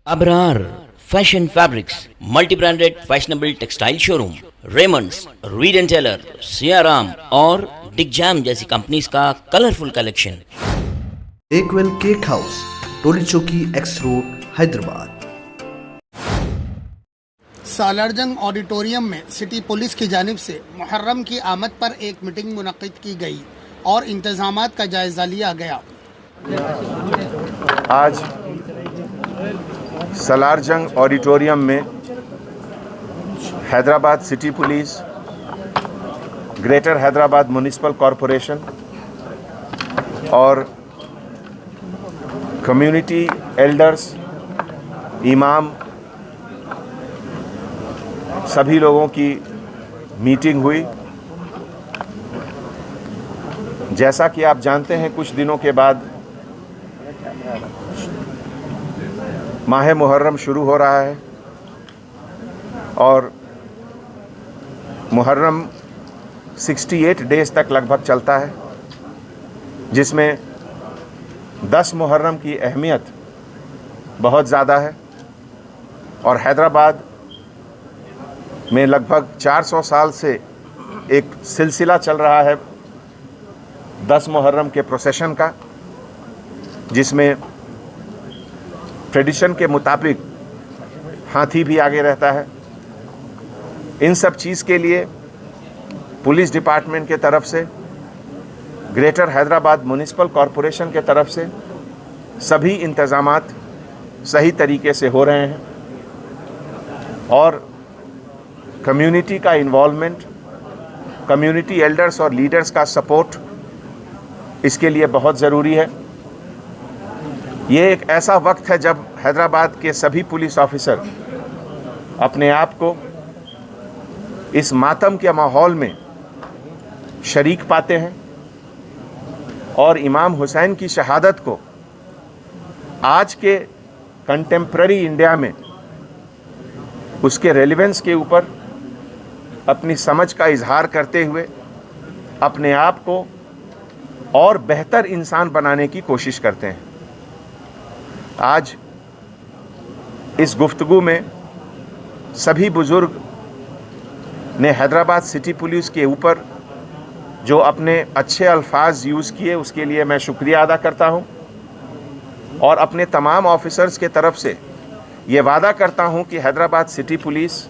Abrar Fashion Fabrics, multi-branded fashionable textile showroom, Raymond's, Reed and Taylor, Siaram और Dick Jam जैसी companies का colourful collection. Bakewell cake house, Toli Chowki, X road, Hyderabad. Salarjung auditorium में city police की जानिब से मुहर्रम की आमद पर एक मीटिंग मुनक्किद की गई और इंतजामात का जायजा लिया गया। आज सालारजंग ऑडिटोरियम में Hyderabad city police, greater Hyderabad municipal corporation और कम्युनिटी एल्डर्स, इमाम, सभी लोगों की मीटिंग हुई। जैसा कि आप जानते हैं, कुछ दिनों के बाद माह मुहर्रम शुरू हो रहा है और मुहर्रम 68 डेज तक लगभग चलता है, जिसमें 10 मुहर्रम की अहमियत बहुत ज़्यादा है और हैदराबाद में लगभग 400 साल से एक सिलसिला चल रहा है 10 मुहर्रम के प्रोसेशन का, जिसमें ट्रेडिशन के मुताबिक हाथी भी आगे रहता है। इन सब चीज़ के लिए पुलिस डिपार्टमेंट के तरफ से, ग्रेटर हैदराबाद म्युनिसिपल कॉरपोरेशन के तरफ से सभी इंतज़ामात सही तरीके से हो रहे हैं और कम्युनिटी का इन्वॉल्वमेंट, कम्युनिटी एल्डर्स और लीडर्स का सपोर्ट इसके लिए बहुत ज़रूरी है। ये एक ऐसा वक्त है जब हैदराबाद के सभी पुलिस ऑफिसर अपने आप को इस मातम के माहौल में शरीक पाते हैं और इमाम हुसैन की शहादत को आज के कंटेम्प्रेरी इंडिया में उसके रेलेवेंस के ऊपर अपनी समझ का इजहार करते हुए अपने आप को और बेहतर इंसान बनाने की कोशिश करते हैं। आज इस गुफ्तगू में सभी बुज़ुर्ग ने हैदराबाद सिटी पुलिस के ऊपर जो अपने अच्छे अल्फाज यूज़ किए, उसके लिए मैं शुक्रिया अदा करता हूं और अपने तमाम ऑफिसर्स के तरफ से ये वादा करता हूं कि हैदराबाद सिटी पुलिस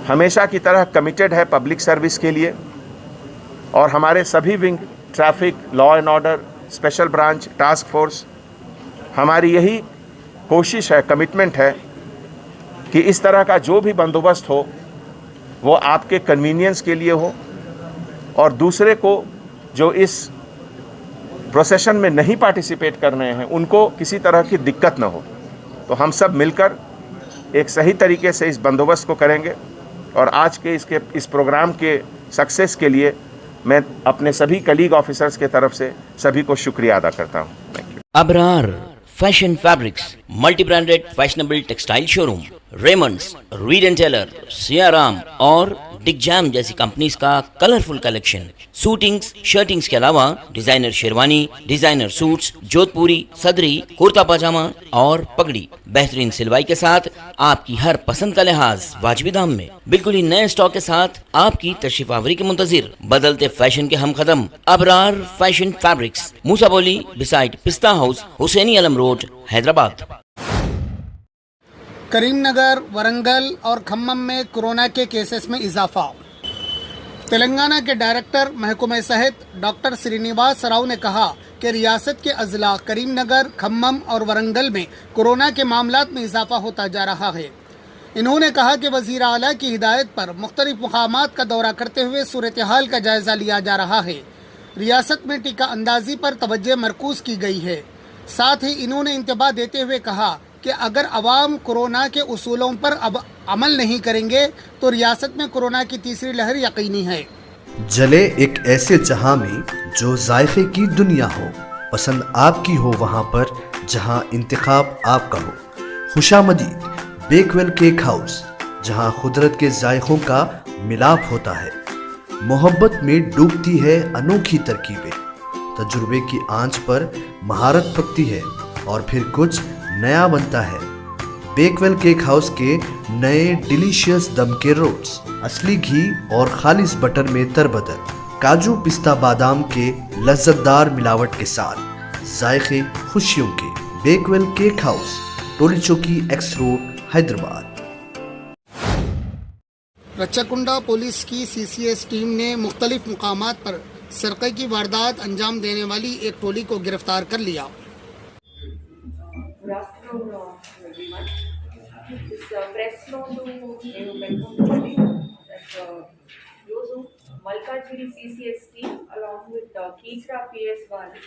हमेशा की तरह कमिटेड है पब्लिक सर्विस के लिए और हमारे सभी wing, traffic, law and order, special branch, task force, हमारी यही कोशिश है, कमिटमेंट है कि इस तरह का जो भी बंदोबस्त हो वो आपके कन्वीनियंस के लिए हो और दूसरे को जो इस प्रोसेशन में नहीं पार्टिसिपेट कर रहे हैं उनको किसी तरह की दिक्कत ना हो। तो हम सब मिलकर एक सही तरीके से इस बंदोबस्त को करेंगे और आज के इस प्रोग्राम के सक्सेस के लिए मैं अपने सभी कलीग ऑफिसर्स के तरफ से सभी को शुक्रिया अदा करता हूँ। Thank you. Abrar fashion fabrics, multi branded fashionable textile showroom, Raymonds, Reid and Taylor, Siyaram और डिक जैम जैसी कंपनीज का कलरफुल कलेक्शन। सूटिंग्स, शर्टिंग्स के अलावा designer sherwani, designer suits, Jodhpuri, सदरी, कुर्ता पजामा और पगड़ी बेहतरीन सिलवाई के साथ आपकी हर पसंद का लिहाज वाजिबी दाम में बिल्कुल ही नए स्टॉक के साथ आपकी तशरीफ आवरी के मुंतजिर बदलते फैशन के हम कदम अबरार फैशन फैब्रिक्स, मूसा बोली बिसाइड पिस्ता हाउस, हुसैनी अलम रोड, हैदराबाद। करीमनगर, वरंगल और खम्मम में कोरोना के केसेस में इजाफा। तेलंगाना के डायरेक्टर महकमे सेहत डॉक्टर श्रीनिवास राव ने कहा कि रियासत के अजला करीमनगर, खम्मम और वरंगल में कोरोना के मामलात में इजाफा होता जा रहा है। इन्होंने कहा कि वज़ीर आला की हिदायत पर मुख्तलिफ मकामात का दौरा करते हुए सूरत हाल का जायजा लिया जा रहा है। रियासत में टीका अंदाजी पर तवज्जो मरकूज की गई है। साथ ही इन्होंने इंतबाह देते हुए कहा कि अगर अवाम कोरोना के उसूलों पर अब अमल नहीं करेंगे तो रियासत में कोरोना की तीसरी लहर यकीनी है। जले एक ऐसे जहां में जो जायफे की दुनिया हो, पसंद आपकी हो वहां पर जहां इंतखाब आपका हो। खुशामदीद बेकवेल केक हाउस, जहां कुदरत के जायकों का मिलाप होता है, मोहब्बत में डूबती है अनोखी तरकीबें, तजुर्बे की आंच पर महारत पकती है और फिर कुछ नया बनता है। बेकवेल केक हाउस के नए डिलीशियस दम के रोल्स, असली घी और खालिस बटर में तरबदर, काजू पिस्ता बादाम के लज्जतदार मिलावट के साथ जायके खुशियों के Bakewell cake house, Toli Chowki X road, Hyderabad. Rachakonda police की सीसीएस टीम ने मुख्तलिफ मुकामात पर सरक़े की वारदात अंजाम देने वाली एक टोली को गिरफ्तार कर लिया। Good afternoon, everyone. This press note నేను పేర్కొంటున్నది ఈరోజు Malkajgiri CCS team along with Keesara PS వాళ్ళు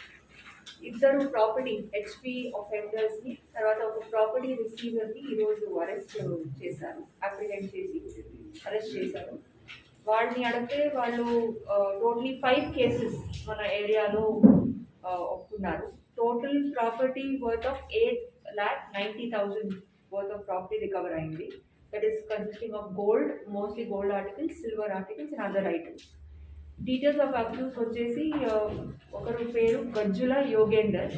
ఇద్దరు ప్రాపర్టీ హెచ్పి ఆఫెండర్స్ని తర్వాత ఒక ప్రాపర్టీ రిసీవర్ని ఈరోజు అరెస్ట్ చేశారు, అప్రిహెండ్ చేసి అరెస్ట్ చేశారు. వాళ్ళని అడిగితే వాళ్ళు టోటలీ 5 కేసెస్ మన ఏరియాలో ఒప్పుకున్నారు. Total property worth of 8,90,000 worth of property recover అయింది. That is consisting of gold, mostly gold articles, silver articles and other items. Details of accused వచ్చేసి ఒకరు పేరు గజ్జుల యోగేందర్,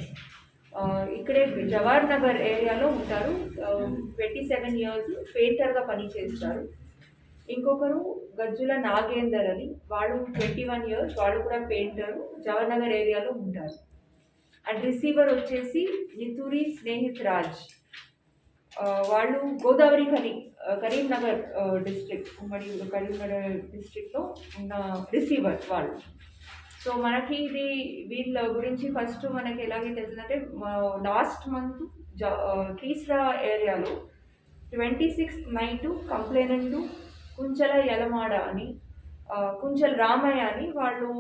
ఇక్కడే జవహర్ నగర్ ఏరియాలో ఉంటారు, 27 years పెయింటర్గా పనిచేస్తారు. ఇంకొకరు గజ్జుల నాగేందర్ అని, వాళ్ళు 21 years, వాళ్ళు కూడా పెయింటర్, జవహర్ నగర్ ఏరియాలో ఉంటారు. అండ్ రిసీవర్ వచ్చేసి నితూరి స్నేహిత్ రాజ్, వాళ్ళు గోదావరి కరీంనగర్ డిస్ట్రిక్ట్, ఉమ్మడి కరీంనగర్ డిస్ట్రిక్ట్లో ఉన్న రిసీవర్ వాళ్ళు. సో మనకి ఇది వీళ్ళ గురించి ఫస్ట్ మనకి ఎలాగే తెలిసిందంటే లాస్ట్ మంత్ కీస్రా ఏరియాలో 26th నైట్ కంప్లైనెంట్ కుంచల యలమాడ అని, కుంచల రామయ్య అని వాళ్ళు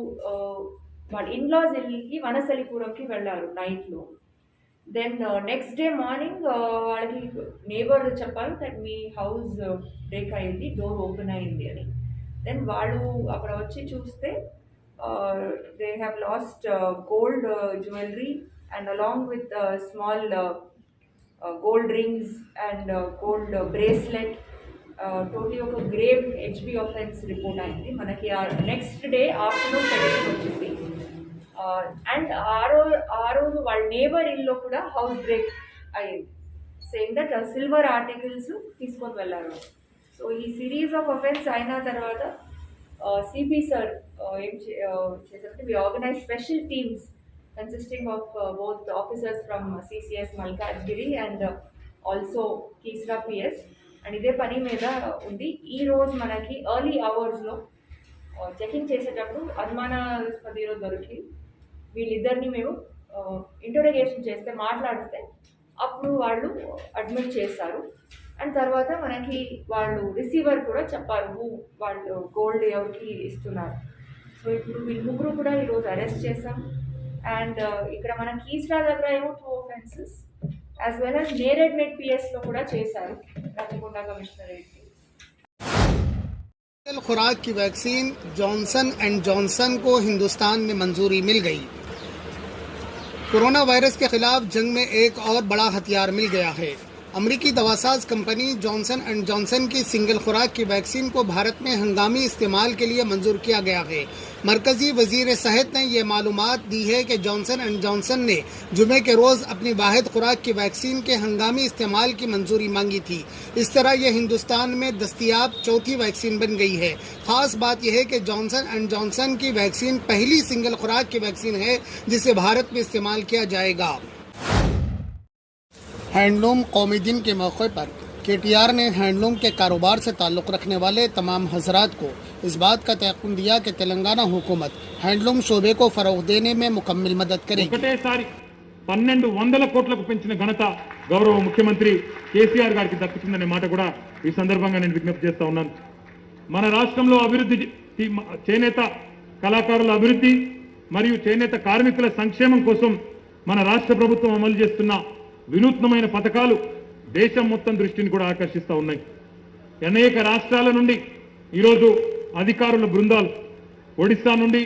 వాళ్ళ ఇన్లాస్ ఇల్లుకి వనసలిపురంకి వెళ్ళారు నైట్లో. దెన్ నెక్స్ట్ డే మార్నింగ్ వాళ్ళకి నేబర్ చెప్పారు దట్ మీ హౌస్ బ్రేక్ అయింది, డోర్ ఓపెన్ అయింది అని. దెన్ వాళ్ళు అక్కడ వచ్చి చూస్తే they have lost gold jewellery and along with small gold rings and gold bracelet. Totally ఒక గ్రేవ్ హెచ్బి ఆఫెన్స్ రిపోర్ట్ అయింది మనకి. నెక్స్ట్ డే ఆఫ్టర్నూన్ టెలిఫోన్ వచ్చింది. అండ్ ఆ రోజు వాళ్ళ నేబర్ ఇల్లో కూడా హౌస్ బ్రేక్ అయ్యింది, సేమ్ దట్ సిల్వర్ ఆర్టికల్స్ తీసుకొని వెళ్ళారు. సో ఈ సిరీస్ ఆఫ్ అఫెన్స్ అయిన తర్వాత సిపి సార్ ఏం చేశారంటే we organize special teams consisting of both officers from CCS Malkajgiri and also Keesara PS, and ఇదే పని మీద ఉంది. ఈరోజు మనకి ఎర్లీ అవర్స్లో చెకింగ్ చేసేటప్పుడు అనుమానాస్పదిలో దొరికి వీళ్ళిద్దరిని మేము ఇంటరోగేషన్ చేస్తే మాట్లాడితే అప్పుడు వాళ్ళు అడ్మిట్ చేస్తారు. అండ్ తర్వాత మనకి వాళ్ళు రిసీవర్ కూడా చెప్పారు వాళ్ళు గోల్డ్ ఎవరికి ఇస్తున్నారు. సో ఇప్పుడు వీళ్ళు ముగ్గురు కూడా ఈరోజు అరెస్ట్ చేసాం. అండ్ ఇక్కడ మన కీస్రా దగ్గర ఏమో 2 offenses as well as Neredmet పిఎస్లో కూడా చేశారు రచ్చకొండ కమిషనరేట్కి. खुराक की वैक्सीन जॉनसन एंड जॉनसन को हिंदुस्तान में मंजूरी मिल गई। कोरोना वायरस के खिलाफ जंग में एक और बड़ा हथियार मिल गया है। अमरीकी Dawasaz company Johnson and Johnson की सिंगल खुराक की वैक्सीन को भारत में हंगामी इस्तेमाल के लिए मंजूर किया गया है। मरकजी वजीर सेहत ने यह मालूमात दी है कि जॉनसन एंड जॉनसन ने जुमे के रोज़ अपनी वाहिद खुराक की वैक्सीन के हंगामी इस्तेमाल की मंजूरी मांगी थी। इस तरह यह हिंदुस्तान में दस्तयाब चौथी वैक्सीन बन गई है। ख़ास बात यह है कि जॉनसन एंड जॉनसन की वैक्सीन पहली सिंगल खुराक की वैक्सीन है जिसे भारत में इस्तेमाल किया जाएगा। हैंडलूम कौमी दिन के मौके पर केटीआर ने हैंडलूम के कारोबार से ताल्लुक़ रखने वाले तमाम हजरात को इस बात का तयक़ुन दिया कि तेलंगाना हुकूमत हैंडलूम शोबे को फ़रोग़ देने में मुकम्मल मदद करेगी। 1200 కోట్లకు పెంచిన ఘనత గౌరవ ముఖ్యమంత్రి కేసీఆర్ గారికి దక్కుతుందనే మాట కూడా ఈ సందర్భంగా నేను విజ్ఞప్తి చేస్తా ఉన్నాను. మన రాష్ట్రంలో అభివృద్ధి, చేనేత కళాకారుల అభివృద్ధి మరియు చేనేత కార్మికుల సంక్షేమం కోసం మన రాష్ట్ర ప్రభుత్వం అమలు చేస్తున్న వినూత్నమైన పథకాలు దేశం మొత్తం దృష్టిని కూడా ఆకర్షిస్తూ ఉన్నాయి. అనేక రాష్ట్రాల నుండి ఈరోజు అధికారుల బృందాలు ఒడిశా నుండి,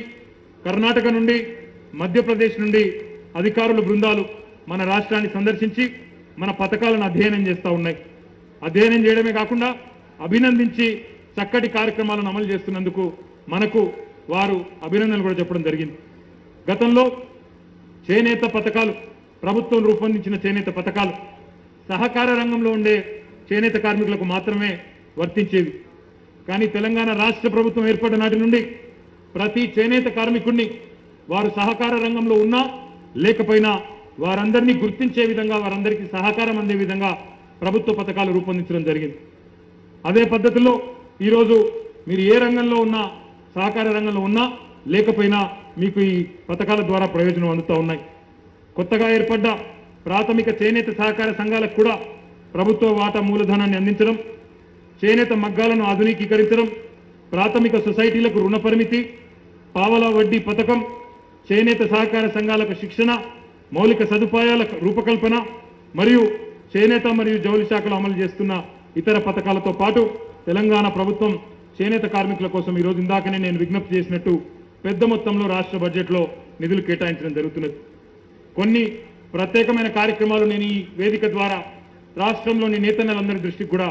కర్ణాటక నుండి, మధ్యప్రదేశ్ నుండి అధికారుల బృందాలు మన రాష్ట్రాన్ని సందర్శించి మన పథకాలను అధ్యయనం చేస్తూ ఉన్నాయి. అధ్యయనం చేయడమే కాకుండా అభినందించి చక్కటి కార్యక్రమాలను అమలు చేస్తున్నందుకు మనకు వారు అభినందనలు కూడా చెప్పడం జరిగింది. గతంలో చేనేత పథకాలు, ప్రభుత్వం రూపొందించిన చేనేత పథకాలు సహకార రంగంలో ఉండే చేనేత కార్మికులకు మాత్రమే వర్తించేవి. కానీ తెలంగాణ రాష్ట్ర ప్రభుత్వం ఏర్పడిన నాటి నుండి ప్రతి చేనేత కార్మికుడిని వారు సహకార రంగంలో ఉన్నా లేకపోయినా వారందరినీ గుర్తించే విధంగా, వారందరికీ సహకారం అందే విధంగా ప్రభుత్వ పథకాలు రూపొందించడం జరిగింది. అదే పద్ధతిలో ఈరోజు మీరు ఏ రంగంలో ఉన్నా, సహకార రంగంలో ఉన్నా లేకపోయినా మీకు ఈ పథకాల ద్వారా ప్రయోజనం అందుతూ ఉన్నాయి. కొత్తగా ఏర్పడ్డ ప్రాథమిక చేనేత సహకార సంఘాలకు కూడా ప్రభుత్వ వాటా మూలధనాన్ని అందించడం, చేనేత మగ్గాలను ఆధునికీకరించడం, ప్రాథమిక సొసైటీలకు రుణ పరిమితి, పావలా వడ్డీ పథకం, చేనేత సహకార సంఘాలకు శిక్షణ, మౌలిక సదుపాయాల రూపకల్పన మరియు చేనేత మరియు జౌళి శాఖలు అమలు చేస్తున్న ఇతర పథకాలతో పాటు తెలంగాణ ప్రభుత్వం చేనేత కార్మికుల కోసం ఈరోజు ఇందాకనే నేను విజ్ఞప్తి చేసినట్టు పెద్ద మొత్తంలో రాష్ట్ర బడ్జెట్లో నిధులు కేటాయించడం జరుగుతున్నది. కొన్ని ప్రత్యేకమైన కార్యక్రమాలు నేను ఈ వేదిక ద్వారా రాష్ట్రంలోని నేతన్నలందరి దృష్టికి కూడా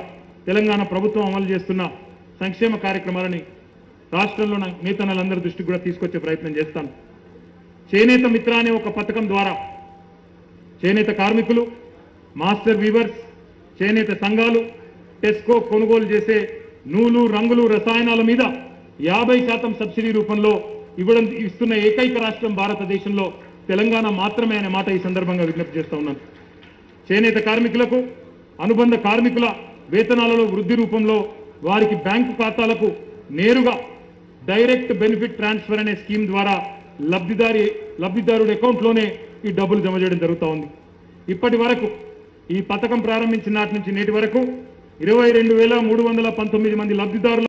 తెలంగాణ ప్రభుత్వం అమలు చేస్తున్న సంక్షేమ కార్యక్రమాలని రాష్ట్రంలో నేతన్నలందరి దృష్టికి కూడా తీసుకొచ్చే ప్రయత్నం చేస్తాను. చేనేత మిత్ర అనే ఒక పథకం ద్వారా చేనేత కార్మికులు, మాస్టర్ వీవర్స్, చేనేత సంఘాలు టెస్కో కొనుగోలు చేసే నూలు, రంగులు, రసాయనాల మీద 50% సబ్సిడీ రూపంలో ఇస్తున్న ఏకైక రాష్ట్రం భారతదేశంలో తెలంగాణ మాత్రమే అనే మాట ఈ సందర్భంగా విజ్ఞప్తి చేస్తా ఉన్నాను. చేనేత కార్మికులకు అనుబంధ కార్మికుల వేతనాలలో వృద్ధి రూపంలో వారికి బ్యాంకు ఖాతాలకు నేరుగా డైరెక్ట్ బెనిఫిట్ ట్రాన్స్ఫర్ అనే స్కీమ్ ద్వారా లబ్ధిదారుడి అకౌంట్లోనే ఈ డబ్బులు జమ చేయడం జరుగుతూ ఉంది. ఇప్పటి వరకు ఈ పథకం ప్రారంభించిన నాటి నుంచి నేటి వరకు 22,319 మంది లబ్ధిదారులు